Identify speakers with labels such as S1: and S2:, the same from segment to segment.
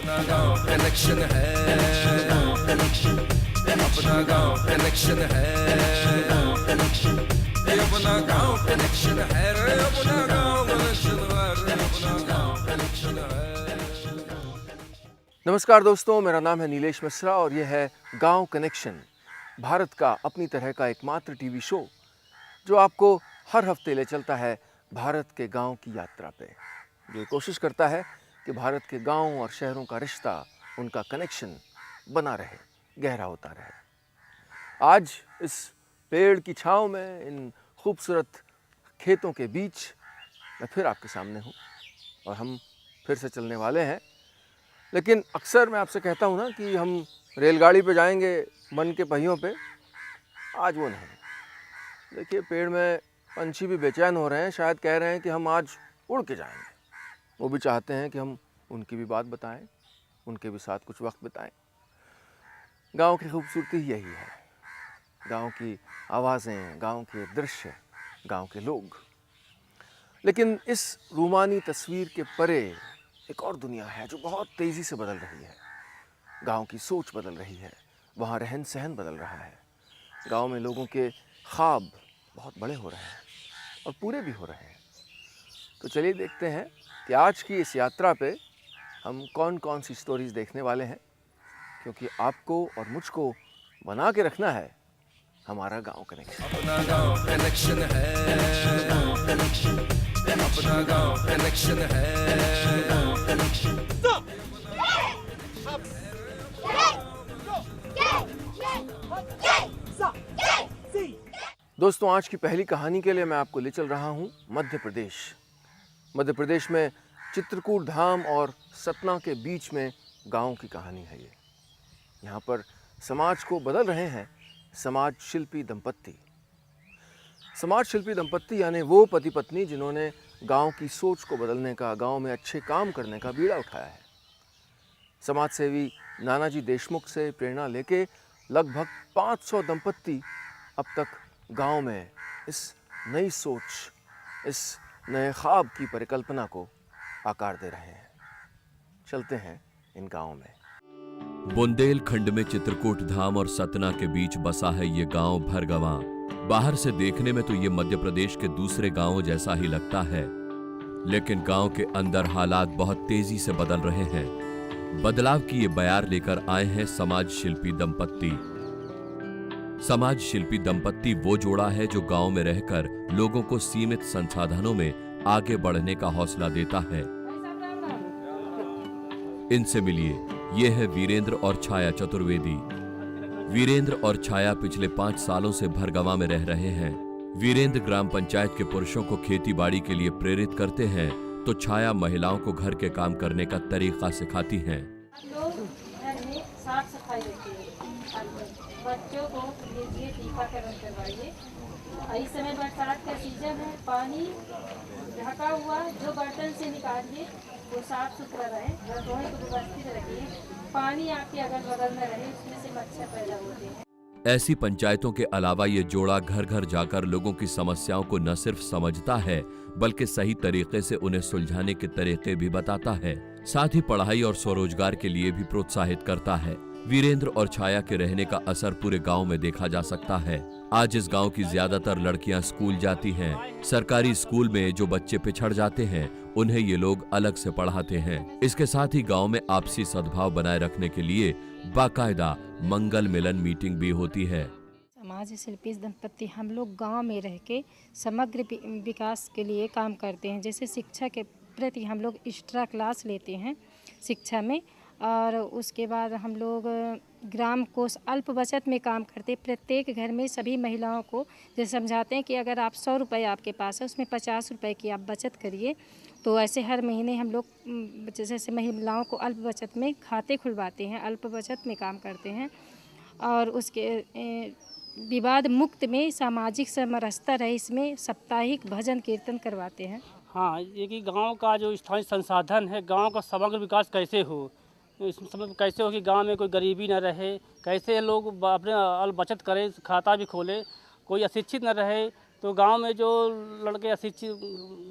S1: अपना गांव कनेक्शन है, अपना गांव कनेक्शन है, अपना गांव कनेक्शन है रे, अपना गांव कनेक्शन है रे, अपना गांव कनेक्शन है।
S2: नमस्कार दोस्तों, मेरा नाम है नीलेश मिश्रा और यह है गांव कनेक्शन, भारत का अपनी तरह का एकमात्र टीवी शो जो आपको हर हफ्ते ले चलता है भारत के गांव की यात्रा पे, जो कोशिश करता है कि भारत के गांव और शहरों का रिश्ता, उनका कनेक्शन बना रहे, गहरा होता रहे। आज इस पेड़ की छांव में, इन खूबसूरत खेतों के बीच मैं फिर आपके सामने हूँ और हम फिर से चलने वाले हैं। लेकिन अक्सर मैं आपसे कहता हूँ ना कि हम रेलगाड़ी पे जाएंगे मन के पहियों पे, आज वो नहीं। देखिए, पेड़ में पंछी भी बेचैन हो रहे हैं, शायद कह रहे हैं कि हम आज उड़ के जाएंगे। वो भी चाहते हैं कि हम उनकी भी बात बताएं, उनके भी साथ कुछ वक्त बिताएं। गांव की खूबसूरती ही यही है, गांव की आवाज़ें, गांव के दृश्य, गांव के लोग। लेकिन इस रूमानी तस्वीर के परे एक और दुनिया है जो बहुत तेज़ी से बदल रही है। गांव की सोच बदल रही है, वहाँ रहन सहन बदल रहा है। गांव में लोगों के ख्वाब बहुत बड़े हो रहे हैं और पूरे भी हो रहे हैं। तो चलिए देखते हैं कि आज की इस यात्रा पे हम कौन कौन सी स्टोरीज़ देखने वाले हैं, क्योंकि आपको और मुझको बना के रखना है हमारा गांव कनेक्शन।
S1: अपना गांव कनेक्शन है, अपना गांव कनेक्शन है।
S2: दोस्तों, आज की पहली कहानी के लिए मैं आपको ले चल रहा हूँ मध्य प्रदेश। मध्य प्रदेश में चित्रकूट धाम और सतना के बीच में गांव की कहानी है ये। यहाँ पर समाज को बदल रहे हैं समाज शिल्पी दंपत्ति। समाज शिल्पी दंपत्ति यानी वो पति पत्नी जिन्होंने गांव की सोच को बदलने का, गांव में अच्छे काम करने का बीड़ा उठाया है। समाज सेवी नानाजी देशमुख से प्रेरणा लेके लगभग 500 दंपत्ति अब तक गांव में इस नई सोच, इस नए ख्वाब की परिकल्पना को आकार दे रहे हैं। चलते हैं इन गांव में।
S3: बुंदेलखंड में चित्रकूट धाम और सतना के बीच बसा है ये गांव भरगवां। बाहर से देखने में तो ये मध्य प्रदेश के दूसरे गांवों जैसा ही लगता है, लेकिन गांव के अंदर हालात बहुत तेजी से बदल रहे हैं। बदलाव की ये बयार लेकर आए हैं समाज शिल्पी दंपत्ति। समाज शिल्पी दंपत्ति वो जोड़ा है जो गांव में रहकर लोगों को सीमित संसाधनों में आगे बढ़ने का हौसला देता है। इनसे मिलिए, ये है वीरेंद्र और छाया चतुर्वेदी। वीरेंद्र और छाया पिछले 5 सालों से भरगवां में रह रहे हैं। वीरेंद्र ग्राम पंचायत के पुरुषों को खेती बाड़ी के लिए प्रेरित करते हैं, तो छाया महिलाओं को घर के काम करने का तरीका सिखाती हैं।
S4: लोग घर में साफ सफाई रखिए, बच्चों को लीजिए, टीकाकरण करवाइए। इस समय बरसात का सीजन है, पानी ढका हुआ जो बर्तन से निकालिए वो साफ सुथरा रहे, रसोई को व्यवस्थित रखिए। पानी आपके अगल बगल में रहे, उसमें से मच्छर पैदा होते हैं।
S3: ऐसी पंचायतों के अलावा ये जोड़ा घर घर जाकर लोगों की समस्याओं को न सिर्फ समझता है, बल्कि सही तरीके से उन्हें सुलझाने के तरीके भी बताता है। साथ ही पढ़ाई और स्वरोजगार के लिए भी प्रोत्साहित करता है। वीरेंद्र और छाया के रहने का असर पूरे गांव में देखा जा सकता है। आज इस गांव की ज्यादातर लड़कियां स्कूल जाती हैं। सरकारी स्कूल में जो बच्चे पिछड़ जाते हैं, उन्हें ये लोग अलग से पढ़ाते हैं। इसके साथ ही गांव में आपसी सद्भाव बनाए रखने के लिए बाकायदा मंगल मिलन मीटिंग भी होती है।
S4: समाज शिल्पी दंपत्ति हम लोग गांव में रह के समग्र विकास के लिए काम करते हैं। जैसे शिक्षा के प्रति हम लोग एक्स्ट्रा क्लास लेते हैं शिक्षा में, और उसके बाद हम लोग ग्राम कोष अल्प बचत में काम करते। प्रत्येक घर में सभी महिलाओं को जैसे समझाते हैं कि अगर आप 100 रुपये आपके पास है, उसमें 50 रुपये की आप बचत करिए। तो ऐसे हर महीने हम लोग जैसे महिलाओं को अल्प बचत में खाते खुलवाते हैं, अल्प बचत में काम करते हैं। और उसके विवाद मुक्त में सामाजिक समरसता रहे, इसमें साप्ताहिक भजन कीर्तन करवाते हैं।
S5: हाँ, ये कि गांव का जो स्थानीय संसाधन है, गांव का समग्र विकास कैसे हो, इसमें कैसे हो कि गांव में कोई गरीबी न रहे, कैसे लोग अपने अल्प बचत करें, खाता भी खोले, कोई अशिक्षित न रहे। तो गांव में जो लड़के अशिक्षित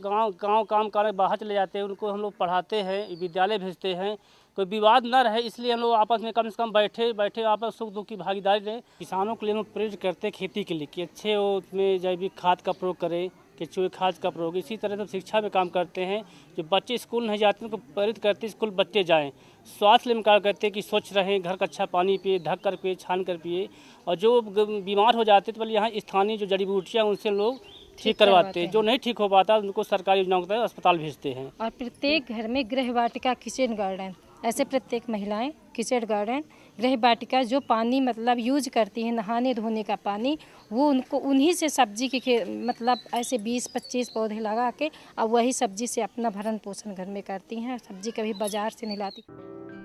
S5: गांव काम करने बाहर चले जाते हैं, उनको हम लोग पढ़ाते हैं, विद्यालय भेजते हैं। कोई विवाद न रहे, इसलिए हम लोग आपस में कम से कम बैठे आपस सुख दुख की भागीदारी रहें। किसानों के लिए हम प्रेरित करते हैं खेती के लिए कि अच्छे उसमें जैविक खाद का प्रयोग करें, केंचुए खाद का प्रयोग। इसी तरह से शिक्षा में काम करते हैं, जो बच्चे स्कूल नहीं जाते उनको प्रेरित करते स्कूल बच्चे जाएं। स्वास्थ्य में काम करते हैं कि स्वच्छ रहें, घर का अच्छा पानी पिए, ढक कर पिए, छान कर पिए। और जो बीमार हो जाते तो यहाँ स्थानीय जो जड़ी बूटियाँ उनसे लोग ठीक करवाते हैं। जो नहीं ठीक हो पाता उनको सरकारी योजनाओं के तहत अस्पताल भेजते हैं।
S4: और प्रत्येक घर में गृह वाटिका, किचन गार्डन, ऐसे प्रत्येक महिलाएं किचन गार्डन, गृह वाटिका, जो पानी मतलब यूज करती हैं नहाने धोने का पानी, वो उनको उन्हीं से सब्जी के मतलब ऐसे 20-25 पौधे लगा के अब वही सब्जी से अपना भरण पोषण घर में करती हैं। सब्जी कभी बाजार से नहीं लाती।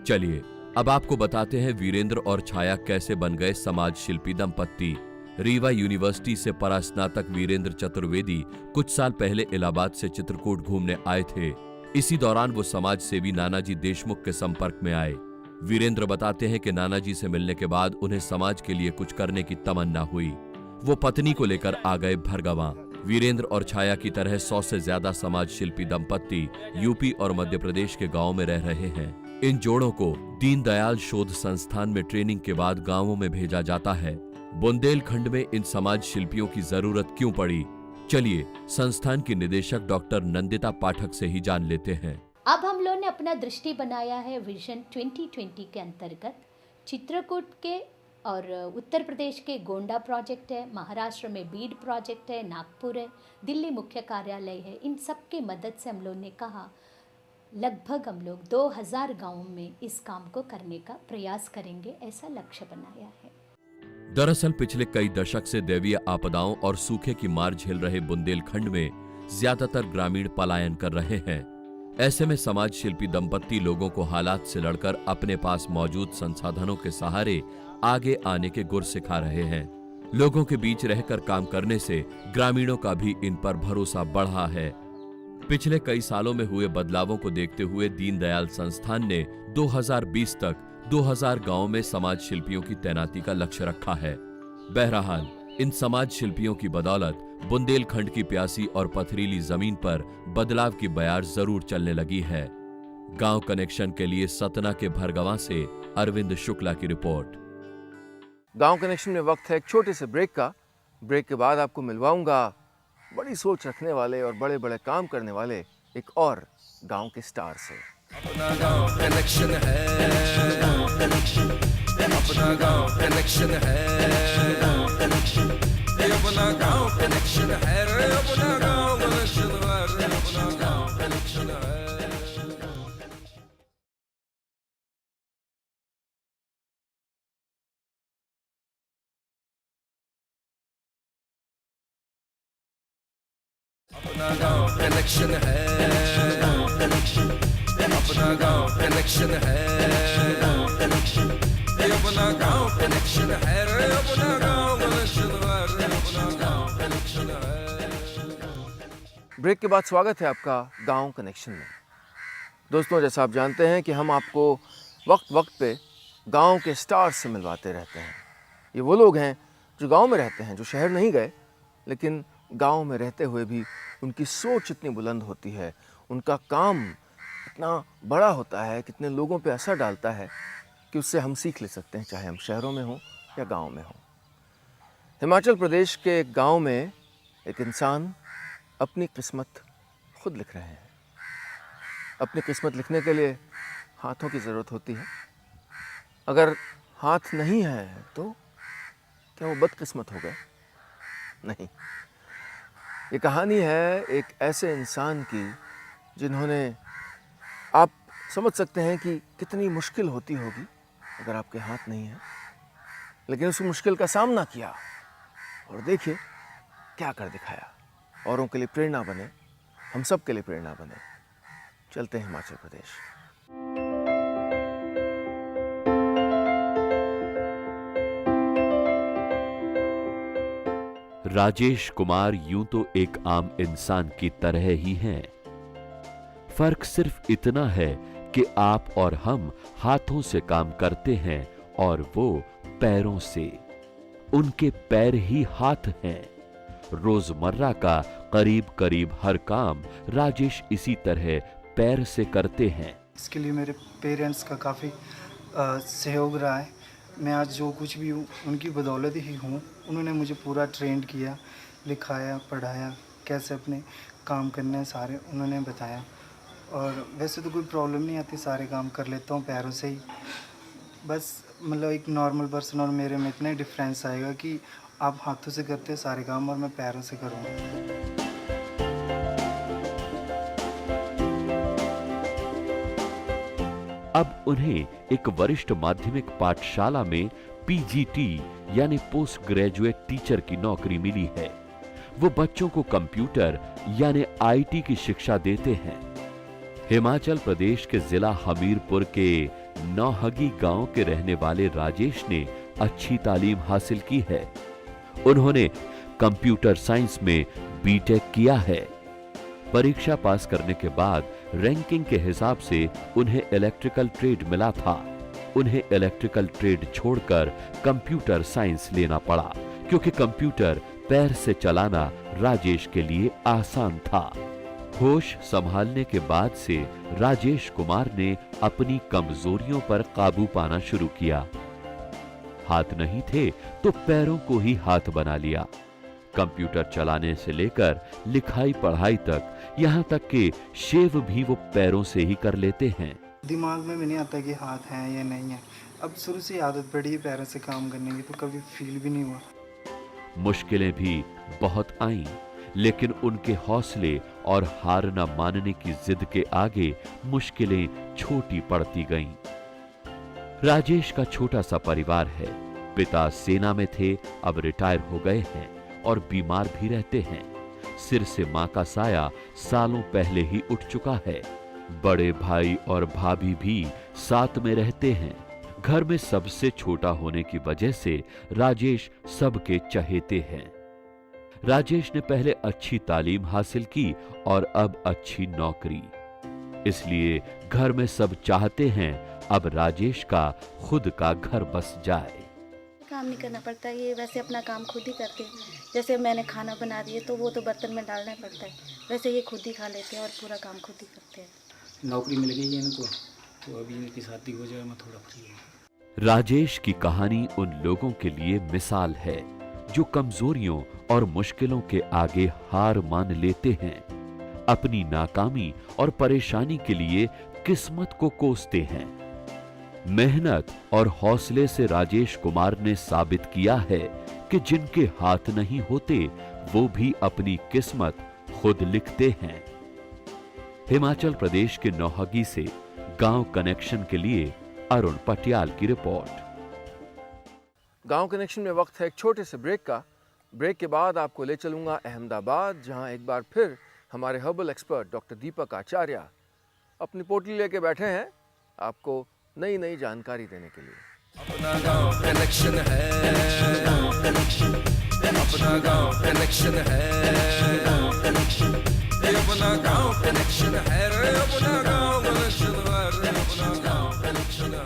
S3: चलिए अब आपको बताते हैं वीरेंद्र और छाया कैसे बन गए समाज शिल्पी दंपत्ति। रीवा यूनिवर्सिटी से परास्नातक वीरेंद्र चतुर्वेदी कुछ साल पहले इलाहाबाद से चित्रकूट घूमने आए थे। इसी दौरान वो समाज सेवी नानाजी देशमुख के संपर्क में आए। वीरेंद्र बताते हैं कि नानाजी से मिलने के बाद उन्हें समाज के लिए कुछ करने की तमन्ना हुई। वो पत्नी को लेकर आ गए भरगवां। वीरेंद्र और छाया की तरह 100 से ज्यादा समाज शिल्पी दंपत्ति यूपी और मध्य प्रदेश के गांवों में रह रहे हैं। इन जोड़ों को दीनदयाल शोध संस्थान में ट्रेनिंग के बाद गांवों में भेजा जाता है। बुंदेलखंड में इन समाज शिल्पियों की जरूरत क्यों पड़ी, चलिए संस्थान की निदेशक डॉक्टर नंदिता पाठक से ही जान लेते हैं।
S6: अब हम लोगों ने अपना दृष्टि बनाया है विजन 2020 के अंतर्गत। चित्रकूट के और उत्तर प्रदेश के गोंडा प्रोजेक्ट है, महाराष्ट्र में बीड प्रोजेक्ट है, नागपुर है, दिल्ली मुख्य कार्यालय है। इन सब की मदद से हम लोगों ने कहा लगभग हम लोग 2000 गाँवों में इस काम को करने का प्रयास करेंगे, ऐसा लक्ष्य बनाया है।
S3: दरअसल पिछले कई दशक से दैवीय आपदाओं और सूखे की मार झेल रहे बुंदेलखंड में ज्यादातर ग्रामीण पलायन कर रहे हैं। ऐसे में समाज शिल्पी दंपत्ति लोगों को हालात से लड़कर अपने पास मौजूद संसाधनों के सहारे आगे आने के गुर सिखा रहे हैं। लोगों के बीच रहकर काम करने से ग्रामीणों का भी इन पर भरोसा बढ़ा है। पिछले कई सालों में हुए बदलावों को देखते हुए दीनदयाल संस्थान ने 2020 तक 2000 गांवों में समाज शिल्पियों की तैनाती का लक्ष्य रखा है। बहरहाल इन समाज शिल्पियों की बदौलत बुंदेलखंड की प्यासी और पथरीली जमीन पर बदलाव की बयार जरूर चलने लगी है। गांव कनेक्शन के लिए सतना के भरगवां से अरविंद शुक्ला की रिपोर्ट।
S2: गांव कनेक्शन में वक्त है एक छोटे से ब्रेक का। ब्रेक के बाद आपको मिलवाऊंगा बड़ी सोच रखने वाले और बड़े बड़े काम करने वाले एक और गांव के स्टार से।
S1: अपना गांव कनेक्शन है, अपना गांव कनेक्शन है, अपना गांव कनेक्शन है, अपना गांव कनेक्शन है, अपना गांव कनेक्शन है। अपना गांव कनेक्शन है, अपना गांव कनेक्शन है, अपना गांव कनेक्शन है, अपना गांव कनेक्शन है, अपना गांव कनेक्शन है।
S2: ब्रेक के बाद स्वागत है आपका गांव कनेक्शन में। दोस्तों, जैसा आप जानते हैं कि हम आपको वक्त वक्त पे गांव के स्टार से मिलवाते रहते हैं। ये वो लोग हैं जो गांव में रहते हैं, जो शहर नहीं गए, लेकिन गांव में रहते हुए भी उनकी सोच इतनी बुलंद होती है, उनका काम इतना बड़ा होता है, कितने लोगों पे असर डालता है कि उससे हम सीख ले सकते हैं, चाहे हम शहरों में हों या गांव में हों। हिमाचल प्रदेश के एक गांव में एक इंसान अपनी किस्मत खुद लिख रहे हैं। अपनी किस्मत लिखने के लिए हाथों की ज़रूरत होती है। अगर हाथ नहीं है तो क्या वो बदकिस्मत हो गए? नहीं। ये कहानी है एक ऐसे इंसान की जिन्होंने, आप समझ सकते हैं कि कितनी मुश्किल होती होगी अगर आपके हाथ नहीं है, लेकिन उस मुश्किल का सामना किया और देखिए क्या कर दिखाया। औरों के लिए प्रेरणा बने, हम सब के लिए प्रेरणा बने। चलते हैं हिमाचल प्रदेश।
S3: राजेश कुमार यूं तो एक आम इंसान की तरह ही हैं। फर्क सिर्फ इतना है कि आप और हम हाथों से काम करते हैं और वो पैरों से। उनके पैर ही हाथ हैं। रोजमर्रा का करीब करीब हर काम राजेश इसी तरह पैर से करते हैं।
S7: इसके लिए मेरे पेरेंट्स का काफ़ी सहयोग रहा है। मैं आज जो कुछ भी हूँ उनकी बदौलत ही हूँ। उन्होंने मुझे पूरा ट्रेंड किया, लिखाया, पढ़ाया, कैसे अपने काम करने हैं सारे उन्होंने बताया। और वैसे तो कोई प्रॉब्लम नहीं आती, सारे काम कर लेता हूँ पैरों से ही। बस मतलब एक नॉर्मल पर्सन और मेरे में इतना डिफरेंस आएगा कि आप हाथों से करते हैं सारे काम और मैं पैरों से करूँगा।
S3: अब उन्हें एक वरिष्ठ माध्यमिक पाठशाला में पीजीटी यानी पोस्ट ग्रेजुएट टीचर की नौकरी मिली है। वो बच्चों को कंप्यूटर यानी आईटी की शिक्षा देते हैं। हिमाचल प्रदेश के जिला हमीरपुर के नौहगी गांव के रहने वाले राजेश ने अच्छी तालीम हासिल की है। उन्होंने कंप्यूटर साइंस में बीटेक किया है। परीक्षा पास करने के बाद रैंकिंग के हिसाब से उन्हें इलेक्ट्रिकल ट्रेड मिला था। उन्हें इलेक्ट्रिकल ट्रेड छोड़कर कंप्यूटर साइंस लेना पड़ा क्योंकि कंप्यूटर पैर से चलाना राजेश के लिए आसान था। होश संभालने के बाद से राजेश कुमार ने अपनी कमजोरियों पर काबू पाना शुरू किया। हाथ नहीं थे तो पैरों को ही हाथ बना लिया। कंप्यूटर चलाने से लेकर लिखाई पढ़ाई तक, यहाँ तक कि शेव भी वो पैरों से ही कर लेते हैं।
S7: दिमाग में भी नहीं आता कि हाथ है या नहीं है। अब शुरू से आदत पड़ी है पैरों से काम करने की, तो कभी फील भी नहीं हुआ।
S3: मुश्किलें भी बहुत आईं, लेकिन उनके हौसले और हार न मानने की जिद के आगे मुश्किलें छोटी पड़ती गईं। राजेश का छोटा सा परिवार है। पिता सेना में थे, अब रिटायर हो गए हैं और बीमार भी रहते हैं। सिर से मां का साया सालों पहले ही उठ चुका है। बड़े भाई और भाभी भी साथ में रहते हैं। घर में सबसे छोटा होने की वजह से राजेश सबके चहेते हैं। राजेश ने पहले अच्छी तालीम हासिल की और अब अच्छी नौकरी। इसलिए घर में सब चाहते हैं अब राजेश का खुद का घर बस जाए।
S8: काम नहीं करना पड़ता है, ये वैसे अपना काम खुद ही करते हैं। जैसे मैंने खाना बना दिए तो वो तो बर्तन में डालना पड़ता है, वैसे ये खुद ही खा लेते हैं और पूरा काम खुद ही करते हैं।
S9: नौकरी मिल गई है इनको, तो अभी इनकी शादी हो जाए मैं थोड़ा फ्री हूँ।
S3: राजेश की कहानी उन लोगों के लिए मिसाल है जो कमजोरियों और मुश्किलों के आगे हार मान लेते हैं। अपनी नाकामी और परेशानी के लिए किस्मत को कोसते हैं। मेहनत और हौसले से राजेश कुमार ने साबित किया है कि जिनके हाथ नहीं होते वो भी अपनी किस्मत खुद लिखते हैं। हिमाचल प्रदेश के नौहगी से गांव कनेक्शन के लिए अरुण पटियाल की रिपोर्ट।
S2: गांव कनेक्शन में वक्त है एक छोटे से ब्रेक का। ब्रेक के बाद आपको ले चलूंगा अहमदाबाद, जहां एक बार फिर हमारे हर्बल एक्सपर्ट डॉक्टर दीपक आचार्य अपनी पोटली लेके बैठे हैं आपको नई नई जानकारी देने के लिए।
S1: अपना गांव कनेक्शन है, अपना गांव कनेक्शन है, अपना गांव कनेक्शन है, अपना गांव कनेक्शन है, अपना गांव कनेक्शन है।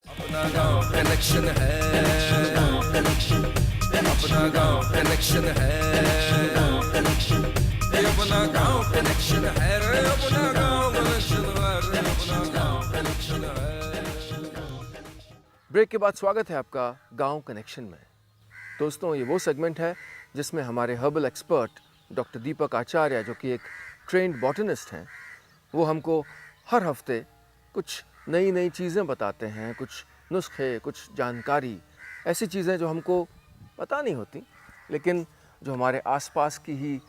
S1: अपना गांव कनेक्शन है, अपना गांव कनेक्शन है, अपना गांव कनेक्शन है, अपना गांव कनेक्शन है, अपना गांव कनेक्शन है।
S2: ब्रेक के बाद स्वागत है आपका गांव कनेक्शन में। दोस्तों, ये वो सेगमेंट है जिसमें हमारे हर्बल एक्सपर्ट डॉक्टर दीपक आचार्य, जो कि एक ट्रेंड बॉटनिस्ट हैं, वो हमको हर हफ्ते कुछ नई नई चीज़ें बताते हैं, कुछ नुस्खे, कुछ जानकारी, ऐसी चीज़ें जो हमको पता नहीं होती, लेकिन जो हमारे आसपास की ही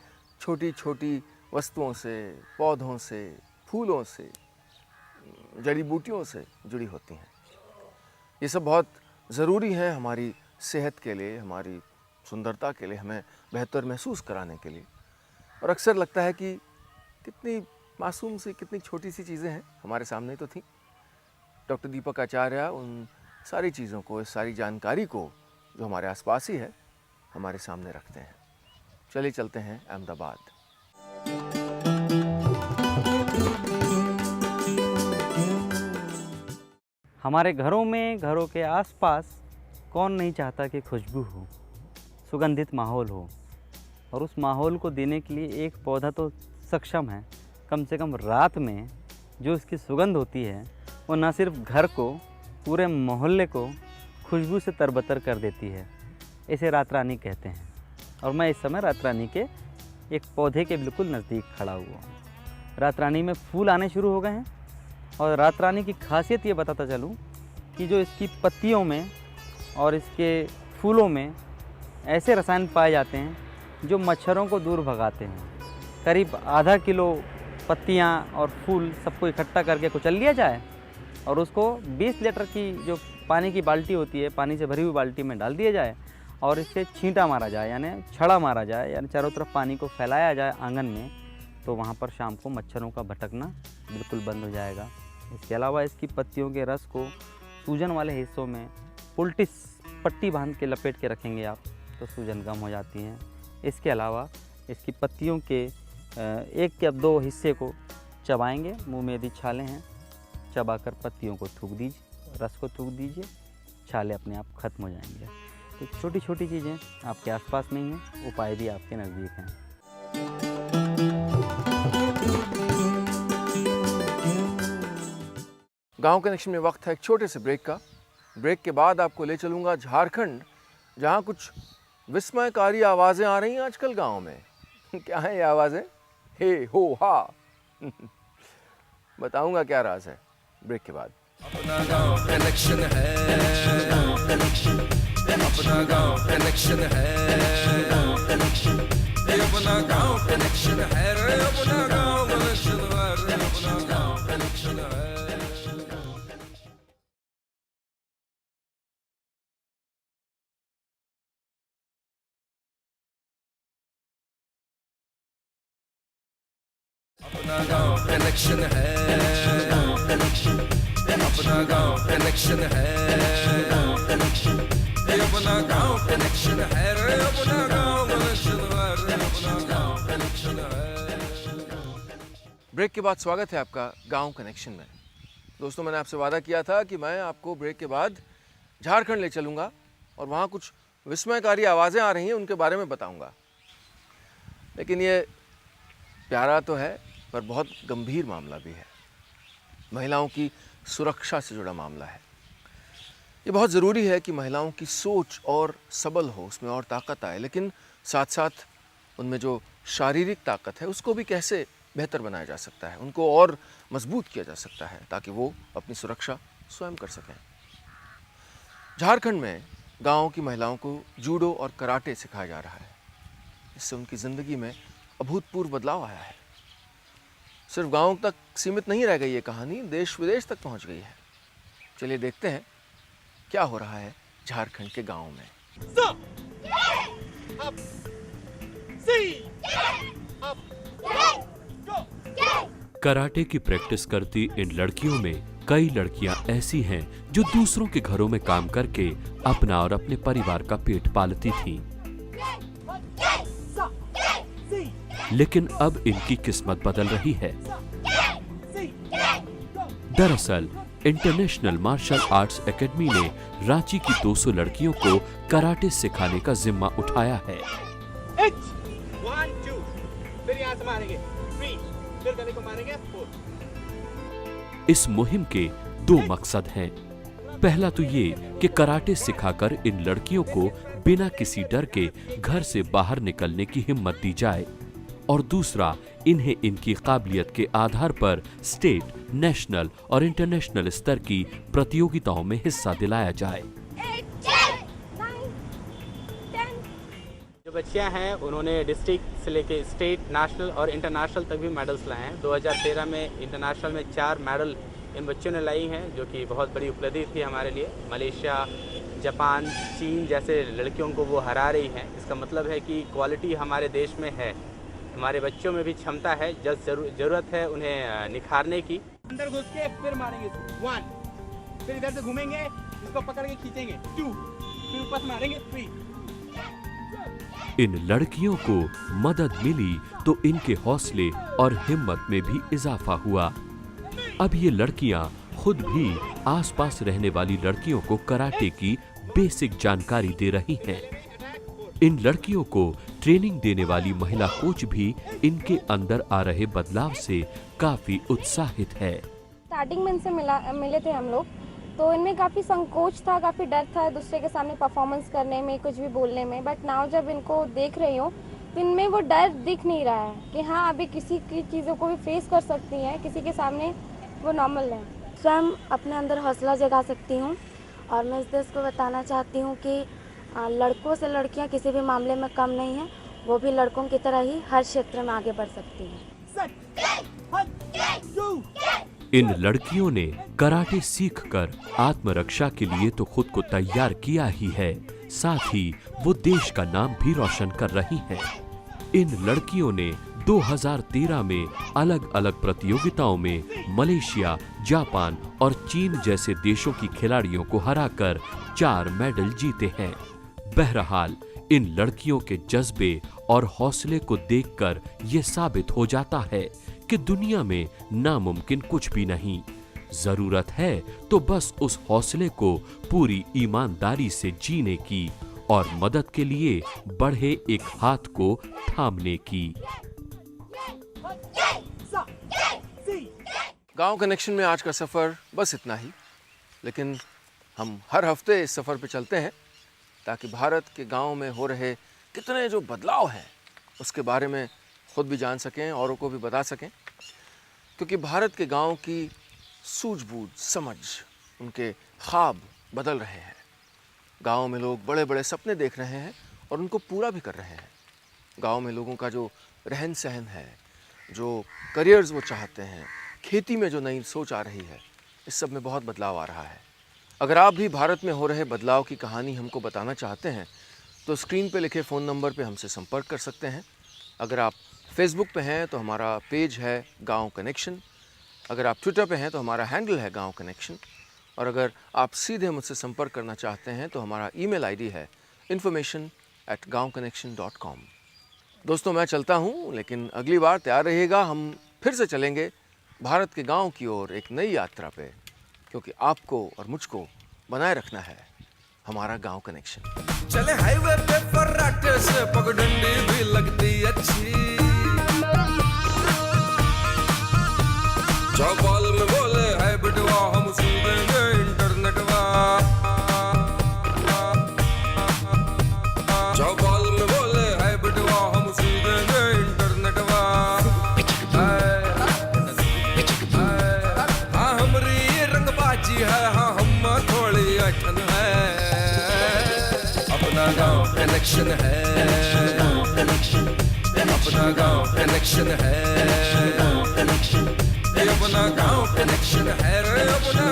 S2: छोटी छोटी वस्तुओं से, पौधों से, फूलों से, जड़ी बूटियों से जुड़ी होती हैं। ये सब बहुत ज़रूरी है हमारी सेहत के लिए, हमारी सुंदरता के लिए, हमें बेहतर महसूस कराने के लिए। और अक्सर लगता है कि कितनी मासूम सी, कितनी छोटी सी चीज़ें हैं, हमारे सामने तो थी। डॉक्टर दीपक आचार्य उन सारी चीज़ों को, इस सारी जानकारी को जो हमारे आसपास ही है, हमारे सामने रखते हैं। चलिए चलते हैं अहमदाबाद।
S10: हमारे घरों में, घरों के आसपास कौन नहीं चाहता कि खुशबू हो, सुगंधित माहौल हो। और उस माहौल को देने के लिए एक पौधा तो सक्षम है। कम से कम रात में जो इसकी सुगंध होती है वो न सिर्फ घर को, पूरे मोहल्ले को खुशबू से तरबतर कर देती है। इसे रात रानी कहते हैं। और मैं इस समय रात रानी के एक पौधे के बिल्कुल नज़दीक खड़ा हुआ हूँ। रात रानी में फूल आने शुरू हो गए हैं। और रात रानी की खासियत ये बताता चलूँ कि जो इसकी पत्तियों में और इसके फूलों में ऐसे रसायन पाए जाते हैं जो मच्छरों को दूर भगाते हैं। करीब आधा किलो पत्तियाँ और फूल सबको इकट्ठा करके कुचल लिया जाए और उसको 20 लीटर की जो पानी की बाल्टी होती है, पानी से भरी हुई बाल्टी में डाल दिया जाए और इससे छींटा मारा जाए, यानी छड़ा मारा जाए, यानी चारों तरफ पानी को फैलाया जाए आंगन में, तो वहाँ पर शाम को मच्छरों का भटकना बिल्कुल बंद हो जाएगा। इसके अलावा इसकी पत्तियों के रस को सूजन वाले हिस्सों में उल्टी पट्टी बांध के लपेट के रखेंगे आप, तो सूजन कम हो जाती है। इसके अलावा इसकी पत्तियों के 1 या 2 हिस्से को चबाएंगे, मुंह में यदि छाले हैं चबाकर पत्तियों को थूक दीजिए, रस को थूक दीजिए, छाले अपने आप खत्म हो जाएंगे। तो छोटी छोटी चीज़ें आपके आसपास में ही हैं, उपाय भी आपके नज़दीक हैं।
S2: गांव कनेक्शन में वक्त है एक छोटे से ब्रेक का। ब्रेक के बाद आपको ले चलूँगा झारखंड, जहाँ कुछ विस्मयकारी आवाज़ें आ रही हैं आजकल गांव में। क्या है ये आवाज़ें? हे हो हा बताऊँगा क्या राज है ब्रेक के बाद।
S1: अपना गांव कनेक्शन है, अपना गांव कनेक्शन है, अपना गांव कनेक्शन है रे, अपना गांव कनेक्शन है रे, अपना गांव कनेक्शन है। अपना गांव कनेक्शन है, अपना गांव कनेक्शन है, अपना गांव कनेक्शन है रे, अपना गांव कनेक्शन है रे, अपना गांव कनेक्शन है।
S2: ब्रेक के बाद स्वागत है आपका गांव कनेक्शन में। दोस्तों, मैंने आपसे वादा किया था कि मैं आपको ब्रेक के बाद झारखंड ले चलूँगा और वहाँ कुछ विस्मयकारी आवाज़ें आ रही हैं उनके बारे में बताऊँगा। लेकिन ये प्यारा तो है पर बहुत गंभीर मामला भी है। महिलाओं की सुरक्षा से जुड़ा मामला है। ये बहुत ज़रूरी है कि महिलाओं की सोच और सबल हो, उसमें और ताकत आए, लेकिन साथ साथ उनमें जो शारीरिक ताकत है उसको भी कैसे बेहतर बनाया जा सकता है, उनको और मजबूत किया जा सकता है ताकि वो अपनी सुरक्षा स्वयं कर सकें। झारखंड में गाँव की महिलाओं को जूडो और कराटे सिखाया जा रहा है। इससे उनकी ज़िंदगी में अभूतपूर्व बदलाव आया है। सिर्फ गांव तक सीमित नहीं रह गई ये कहानी, देश विदेश तक पहुंच गई है। चलिए देखते हैं क्या हो रहा है झारखंड के गांव में।
S3: कराटे की प्रैक्टिस करती इन लड़कियों में कई लड़कियां ऐसी हैं जो दूसरों के घरों में काम करके अपना और अपने परिवार का पेट पालती थीं। लेकिन अब इनकी किस्मत बदल रही है। दरअसल इंटरनेशनल मार्शल आर्ट्स एकेडमी ने रांची की 200 लड़कियों को कराटे सिखाने का जिम्मा उठाया है।
S11: 1 2 फिर यहां से मारेंगे, 3 फिर गले को मारेंगे, 4।
S3: इस मुहिम के 2 मकसद हैं। पहला तो ये कि कराटे सिखाकर इन लड़कियों को बिना किसी डर के घर से बाहर निकलने की हिम्मत दी जाए, और दूसरा इन्हें इनकी काबिलियत के आधार पर स्टेट, नेशनल और इंटरनेशनल स्तर की प्रतियोगिताओं में हिस्सा दिलाया जाए।
S11: जो बच्चियां हैं उन्होंने डिस्ट्रिक्ट से लेके स्टेट, नेशनल और इंटरनेशनल तक भी मेडल्स लाए हैं। 2013 में इंटरनेशनल में 4 मेडल इन बच्चों ने लाई हैं, जो कि बहुत बड़ी उपलब्धि थी हमारे लिए। मलेशिया, जापान, चीन जैसे लड़कियों को वो हरा रही हैं। इसका मतलब है कि क्वालिटी हमारे देश में है, हमारे बच्चों में भी क्षमता है, जरूरत है उन्हें निखारने की। अंदर घुस के फिर मारेंगे 1, फिर इधर से घूमेंगे, इसको पकड़ के खींचेंगे 2, फिर ऊपर से मारेंगे 3।
S3: इन लड़कियों को मदद मिली तो इनके हौसले और हिम्मत में भी इजाफा हुआ। अब ये लड़कियां खुद भी आसपास रहने वाली लड़कियों को कराटे की बेसिक जानकारी दे रही हैं। इन लड़कियों को ट्रेनिंग देने वाली महिला कोच भी इनके अंदर आ रहे बदलाव से काफी उत्साहित है।
S12: स्टार्टिंग में इनसे मिले थे हम लोग, तो इनमें काफ़ी संकोच था, काफ़ी डर था दूसरे के सामने परफॉर्मेंस करने में, कुछ भी बोलने में। बट नाउ जब इनको देख रही हूँ तो इनमें वो डर दिख नहीं रहा है कि हाँ अभी किसी की चीज़ों को भी फेस कर सकती हैं, किसी के सामने वो नॉर्मल है।
S13: स्वयं अपने अंदर हौसला जगा सकती हूँ और मैं इस देश को बताना चाहती हूँ कि लड़कों से लड़कियाँ किसी भी मामले में कम नहीं हैं, वो भी लड़कों की तरह ही हर क्षेत्र में आगे बढ़ सकती हैं।
S3: इन लड़कियों ने कराटे सीखकर आत्मरक्षा के लिए तो खुद को तैयार किया ही है, साथ ही वो देश का नाम भी रोशन कर रही हैं। इन लड़कियों ने 2013 में अलग अलग प्रतियोगिताओं में मलेशिया, जापान और चीन जैसे देशों की खिलाड़ियों को हराकर 4 मेडल जीते हैं। बहरहाल इन लड़कियों के जज्बे और हौसले को देखकर ये साबित हो जाता है कि दुनिया में नामुमकिन कुछ भी नहीं। जरूरत है तो बस उस हौसले को पूरी ईमानदारी से जीने की और मदद के लिए बढ़े एक हाथ को थामने की।
S2: गांव कनेक्शन में आज का सफ़र बस इतना ही, लेकिन हम हर हफ्ते इस सफ़र पे चलते हैं ताकि भारत के गांव में हो रहे कितने जो बदलाव हैं उसके बारे में खुद भी जान सकें, औरों को भी बता सकें, क्योंकि भारत के गांव की सूझबूझ, समझ, उनके ख्वाब बदल रहे हैं। गांव में लोग बड़े बड़े सपने देख रहे हैं और उनको पूरा भी कर रहे हैं। गांव में लोगों का जो रहन सहन है, जो करियर्स वो चाहते हैं, खेती में जो नई सोच आ रही है, इस सब में बहुत बदलाव आ रहा है। अगर आप भी भारत में हो रहे बदलाव की कहानी हमको बताना चाहते हैं तो स्क्रीन पे लिखे फ़ोन नंबर पे हमसे संपर्क कर सकते हैं। अगर आप फेसबुक पे हैं तो हमारा पेज है गांव कनेक्शन। अगर आप ट्विटर पे हैं तो हमारा हैंडल है गांव कनेक्शन। और अगर आप सीधे मुझसे संपर्क करना चाहते हैं तो हमारा ईमेल आईडी है information@gaonconnection.com। दोस्तों, मैं चलता हूँ, लेकिन अगली बार तैयार रहिएगा, हम फिर से चलेंगे भारत के गांव की ओर एक नई यात्रा पे, क्योंकि आपको और मुझको बनाए रखना है हमारा गांव कनेक्शन।
S1: चले हाईवे पे फर्राटे से पगडंडी भी लगती अच्छी, चौपाल में बोले है बिटवा हम सुन देंगे इंटरनेटवा, चौपाल में बोले है बिटवा हम सुन देंगे इंटरनेटवा। हाँ हमारी रंगबाजी है, हाँ हम थोड़ी अठन है, अपना गांव कनेक्शन है, अपना गांव कनेक्शन है, अपना गांव कनेक्शन है रे, अपना